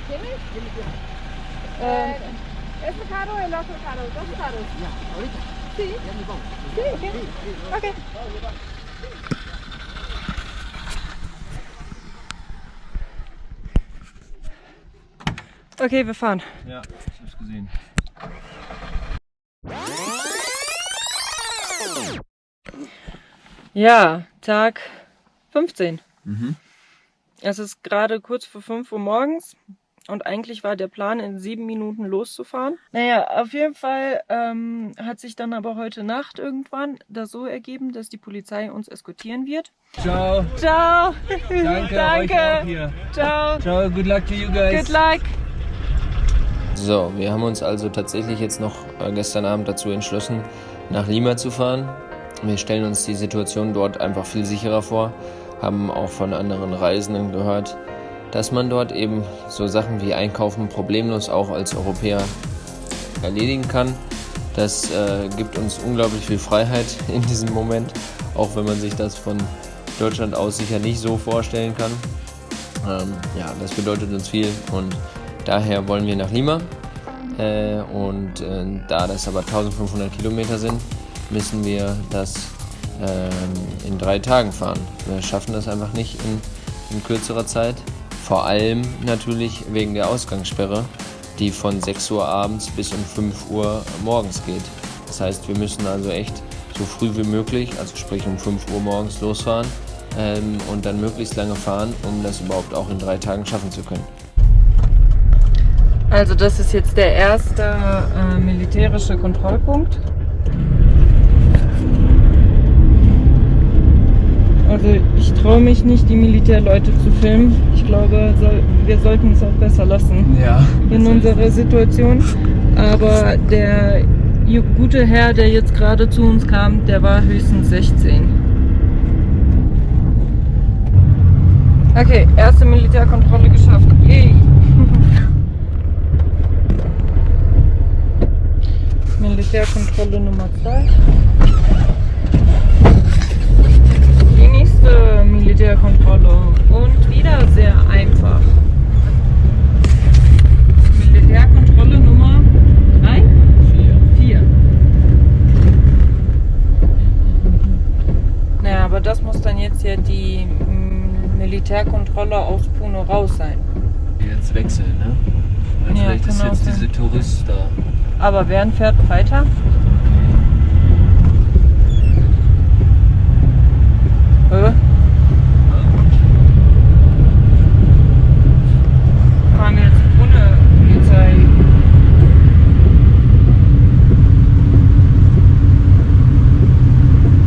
¿Tienes? ¿Quién quiere? ¿Es caro o el otro caro? Dos caros. Ya, ahorita. Sí. Ya nos vamos. Sí, ok. Ok. Okay, wir fahren. Ja, ich hab's gesehen. Ja, Tag 15. Mhm. Es ist gerade kurz vor 5 Uhr morgens und eigentlich war der Plan, in 7 Minuten loszufahren. Naja, auf jeden Fall hat sich dann aber heute Nacht irgendwann das so ergeben, dass die Polizei uns eskortieren wird. Ciao. Ciao! Danke, euch auch hier. Ciao! Ciao, good luck to you guys. Good luck! So, wir haben uns also tatsächlich jetzt noch gestern Abend dazu entschlossen, nach Lima zu fahren. Wir stellen uns die Situation dort einfach viel sicherer vor, haben auch von anderen Reisenden gehört, dass man dort eben so Sachen wie Einkaufen problemlos auch als Europäer erledigen kann. Das gibt uns unglaublich viel Freiheit in diesem Moment, auch wenn man sich das von Deutschland aus sicher nicht so vorstellen kann. Ja, das bedeutet uns viel und daher wollen wir nach Lima. Da das aber 1500 Kilometer sind, müssen wir das in 3 Tagen fahren. Wir schaffen das einfach nicht in kürzerer Zeit. Vor allem natürlich wegen der Ausgangssperre, die von 6 Uhr abends bis um 5 Uhr morgens geht. Das heißt, wir müssen also echt so früh wie möglich, also sprich um 5 Uhr morgens losfahren und dann möglichst lange fahren, um das überhaupt auch in 3 Tagen schaffen zu können. Also das ist jetzt der erste militärische Kontrollpunkt. Also ich traue mich nicht, die Militärleute zu filmen. Ich glaube, wir sollten es auch besser lassen Ja. in unserer Situation. Aber der gute Herr, der jetzt gerade zu uns kam, der war höchstens 16. Okay, erste Militärkontrolle geschafft. Yay! Militärkontrolle Nummer 2. Die nächste Militärkontrolle und wieder sehr einfach. Militärkontrolle Nummer 3? 4. Naja, aber das muss dann jetzt ja die Militärkontrolle aus Puno raus sein. Jetzt wechseln, ne? Weil Ja, vielleicht ist kann auch jetzt sein. diese Tourist da. Aber wer fährt weiter? Fahren wir jetzt ohne Polizei?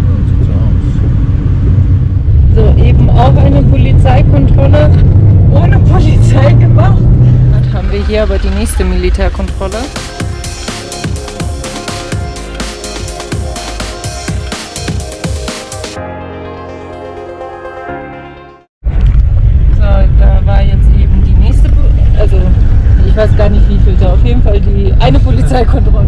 Ja, sieht so aus. So, eben auch eine Polizeikontrolle ohne Polizei gemacht. Dann haben wir hier aber die nächste Militärkontrolle. So, da war jetzt eben die nächste, also ich weiß gar nicht wie viel da, auf jeden Fall die eine Polizeikontrolle.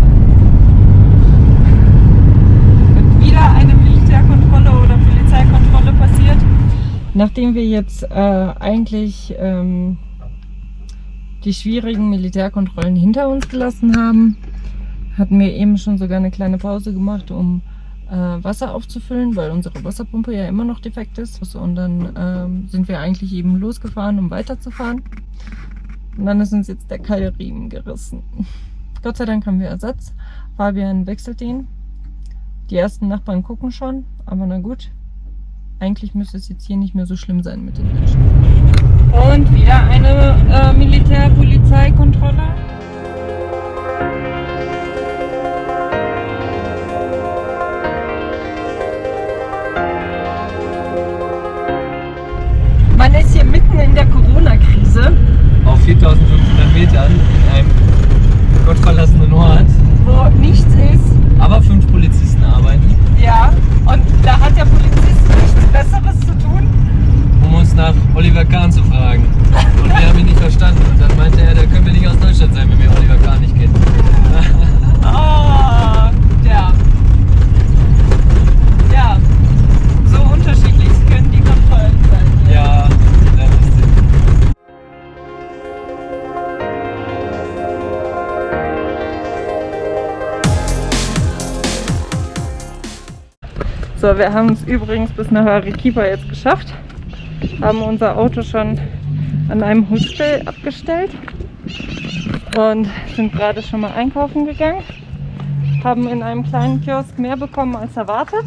Und wieder eine Militärkontrolle oder Polizeikontrolle passiert. Nachdem wir jetzt eigentlich die schwierigen Militärkontrollen hinter uns gelassen haben, hatten wir eben schon sogar eine kleine Pause gemacht, um Wasser aufzufüllen, weil unsere Wasserpumpe ja immer noch defekt ist. Und dann sind wir eigentlich eben losgefahren, um weiterzufahren. Und dann ist uns jetzt der Keilriemen gerissen. Gott sei Dank haben wir Ersatz. Fabian wechselt den. Die ersten Nachbarn gucken schon, aber na gut. Eigentlich müsste es jetzt hier nicht mehr so schlimm sein mit den Menschen. Und wieder eine Militär-Polizeikontrolle. Man ist hier mitten in der Corona-Krise, Auf 4500 Metern in einem gottverlassenen Ort, wo nichts ist. aber 5 Polizisten arbeiten, Ja, und da hat der Polizist nichts Besseres zu tun. um uns nach Oliver Kahn zu fragen. Und wir haben ihn nicht verstanden. Und dann meinte er, da können wir nicht aus Deutschland sein, wenn wir Oliver Kahn nicht kennen. Oh, ja. Ja, so unterschiedlich können die Kontrollen sein. Ja, das ist So, wir haben es übrigens bis nach Arequipa jetzt geschafft. Haben unser Auto schon an einem Hostel abgestellt und sind gerade schon mal einkaufen gegangen. Haben in einem kleinen Kiosk mehr bekommen als erwartet.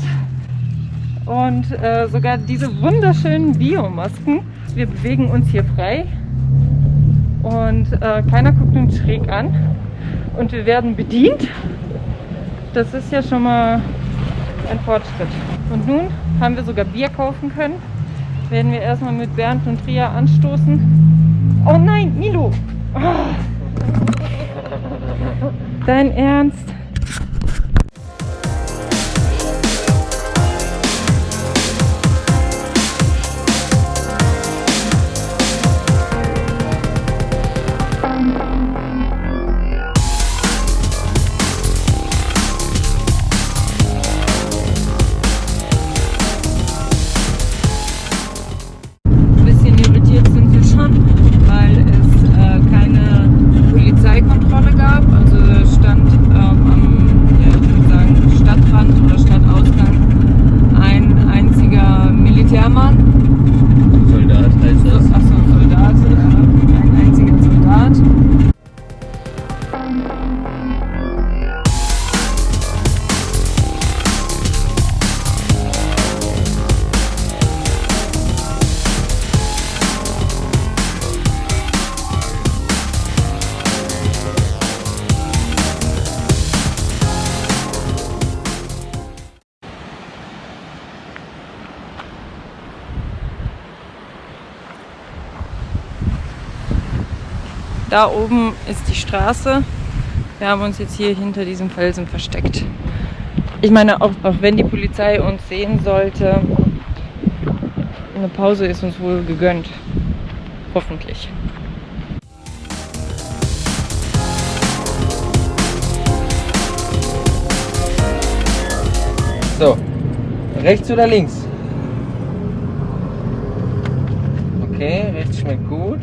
Und sogar diese wunderschönen Biomasken. Wir bewegen uns hier frei und keiner guckt uns schräg an. Und wir werden bedient. Das ist ja schon mal ein Fortschritt. Und nun haben wir sogar Bier kaufen können. Werden wir erstmal mit Bernd und Ria anstoßen. Oh nein, Milo! Oh. Dein Ernst? Da oben ist die Straße. Wir haben uns jetzt hier hinter diesem Felsen versteckt. Ich meine, auch wenn die Polizei uns sehen sollte, eine Pause ist uns wohl gegönnt. Hoffentlich. So, rechts oder links? Okay, rechts schmeckt gut.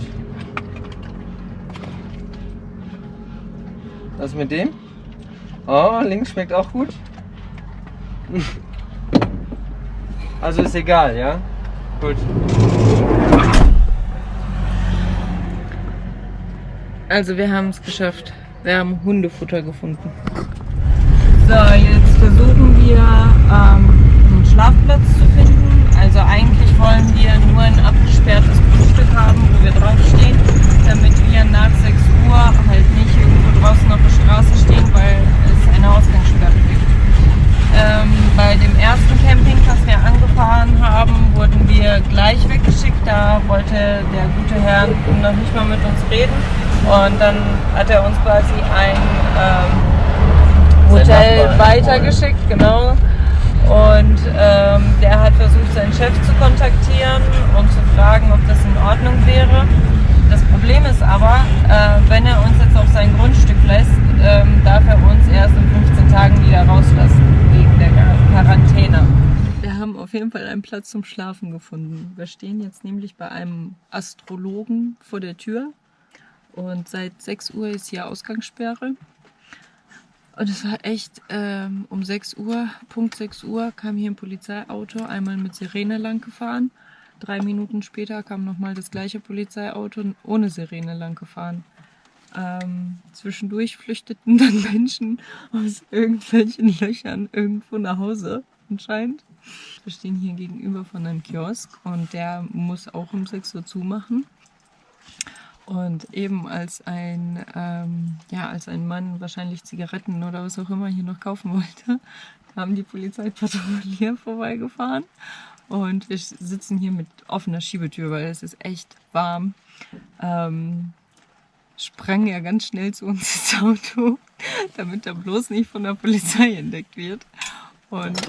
Was mit dem? Oh, links schmeckt auch gut. Also ist egal, ja? Gut. Also wir haben es geschafft. Wir haben Hundefutter gefunden. So, jetzt versuchen wir einen Schlafplatz zu finden. Also eigentlich wollen wir nur ein abgesperrtes Grundstück haben, wo wir draufstehen, damit wir nach 6 Uhr halt nicht irgendwo draußen auf der Straße stehen, weil es eine Ausgangssperre gibt. Bei dem ersten Camping, das wir angefahren haben, wurden wir gleich weggeschickt. Da wollte der gute Herr noch nicht mal mit uns reden. Und dann hat er uns quasi ein Hotel weitergeschickt, genau. Und der hat versucht, seinen Chef zu kontaktieren und zu fragen, ob das in Ordnung wäre. Das Problem ist aber, wenn er uns jetzt auf sein Grundstück lässt, darf er uns erst in 15 Tagen wieder rauslassen, wegen der Quarantäne. Wir haben auf jeden Fall einen Platz zum Schlafen gefunden. Wir stehen jetzt nämlich bei einem Astrologen vor der Tür und seit 6 Uhr ist hier Ausgangssperre. Und es war echt, um 6 Uhr, Punkt 6 Uhr, kam hier ein Polizeiauto, einmal mit Sirene lang gefahren. 3 Minuten später kam nochmal das gleiche Polizeiauto ohne Sirene lang gefahren. Zwischendurch flüchteten dann Menschen aus irgendwelchen Löchern irgendwo nach Hause, anscheinend. Wir stehen hier gegenüber von einem Kiosk und der muss auch um 6 Uhr zumachen. Und eben als ein Mann wahrscheinlich Zigaretten oder was auch immer hier noch kaufen wollte, kam die Polizeipatrouille vorbeigefahren. Und wir sitzen hier mit offener Schiebetür, weil es ist echt warm. Sprang er ganz schnell zu uns ins Auto, damit er bloß nicht von der Polizei entdeckt wird. Und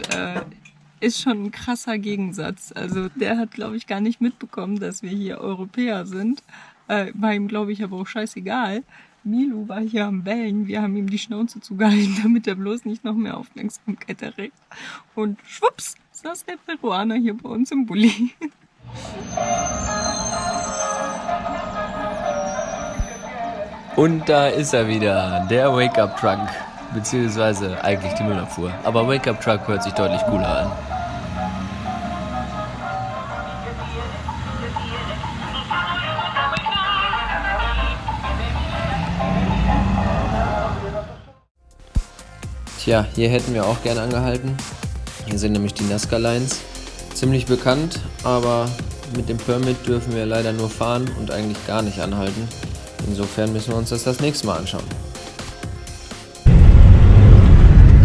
ist schon ein krasser Gegensatz. Also der hat, glaube ich, gar nicht mitbekommen, dass wir hier Europäer sind. War ihm, glaube ich, aber auch scheißegal. Milo war hier am Bellen. Wir haben ihm die Schnauze zugehalten, damit er bloß nicht noch mehr Aufmerksamkeit erregt. Und schwupps, saß der Peruaner hier bei uns im Bulli. Und da ist er wieder, der Wake-Up-Truck, beziehungsweise eigentlich die Müllabfuhr. Aber Wake-Up-Truck hört sich deutlich cooler an. Tja, hier hätten wir auch gerne angehalten. Hier sind nämlich die Nazca Lines. Ziemlich bekannt, aber mit dem Permit dürfen wir leider nur fahren und eigentlich gar nicht anhalten. Insofern müssen wir uns das nächste Mal anschauen.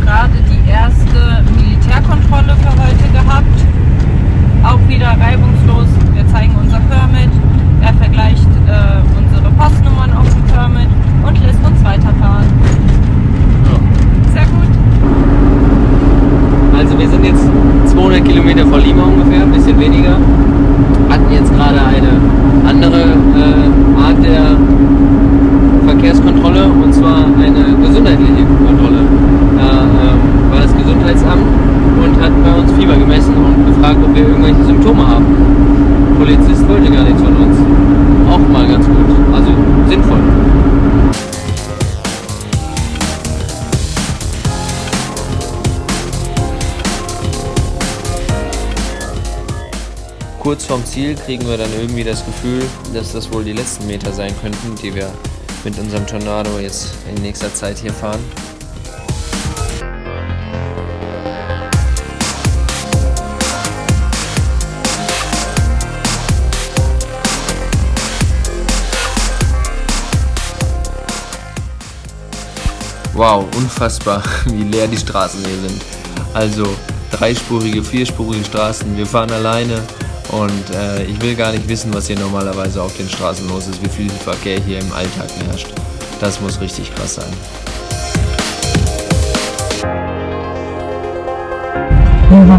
Gerade die erste Militärkontrolle für heute gehabt. Auch wieder reibungslos. Wir zeigen unser Permit. Er vergleicht unsere Passnummern auf dem Permit und lässt uns weiterfahren. Ja. Sehr gut. Also wir sind jetzt 200 Kilometer vor Lima ungefähr, ein bisschen weniger. Hatten jetzt gerade eine andere Art der Verkehrskontrolle, und zwar eine gesundheitliche Kontrolle. Da war das Gesundheitsamt und hat bei uns Fieber gemessen und gefragt, ob wir irgendwelche Symptome haben. Der Polizist wollte gar nichts von uns. Auch mal ganz gut, also sinnvoll. Kurz vorm Ziel kriegen wir dann irgendwie das Gefühl, dass das wohl die letzten Meter sein könnten, die wir mit unserem Tornado jetzt in nächster Zeit hier fahren. Wow, unfassbar, wie leer die Straßen hier sind. Also dreispurige, vierspurige Straßen, wir fahren alleine und ich will gar nicht wissen, was hier normalerweise auf den Straßen los ist, wie viel Verkehr hier im Alltag herrscht. Das muss richtig krass sein. Hier war